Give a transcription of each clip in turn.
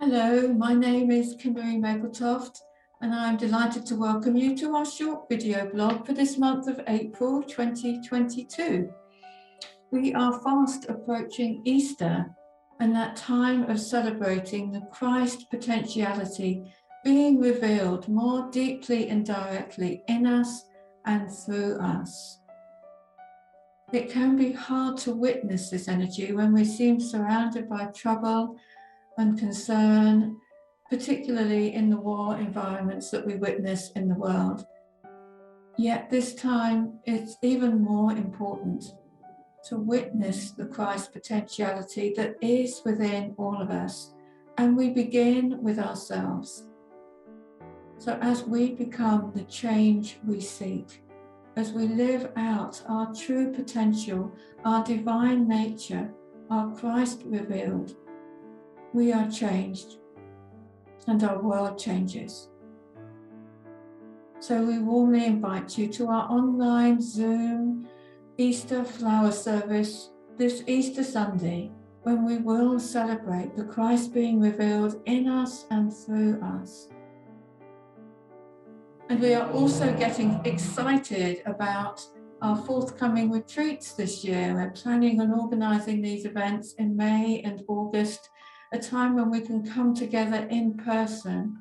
Hello, my name is Kimerie Mapletoft, and I'm delighted to welcome you to our short video blog for this month of April 2022. We are fast approaching Easter and that time of celebrating the Christ potentiality being revealed more deeply and directly in us and through us. It can be hard to witness this energy when we seem surrounded by trouble and concern, particularly in the war environments that we witness in the world. Yet this time it's even more important to witness the Christ potentiality that is within all of us, and we begin with ourselves. So as we become the change we seek, as we live out our true potential, our divine nature, our Christ revealed, we are changed and our world changes. So we warmly invite you to our online Zoom Easter flower service this Easter Sunday, when we will celebrate the Christ being revealed in us and through us. And we are also getting excited about our forthcoming retreats this year. We're planning on organising these events in May and August, a time when we can come together in person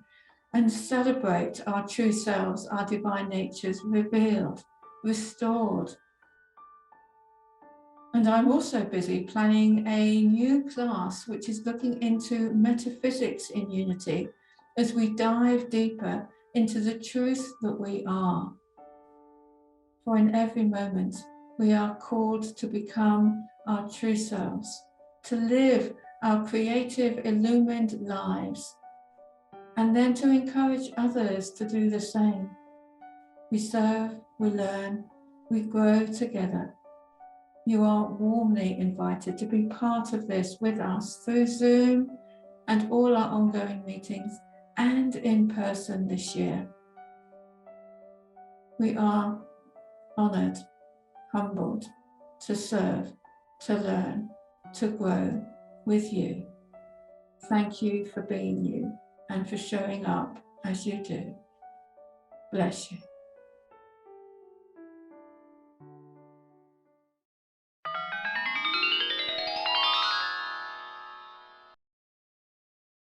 and celebrate our true selves, our divine natures revealed, restored. And I'm also busy planning a new class which is looking into metaphysics in unity as we dive deeper into the truth that we are. For in every moment we are called to become our true selves, to live our creative, illumined lives, and then to encourage others to do the same. We serve, we learn, we grow together. You are warmly invited to be part of this with us through Zoom and all our ongoing meetings and in person this year. We are honoured, humbled to serve, to learn, to grow with you. Thank you for being you and for showing up as you do. Bless you.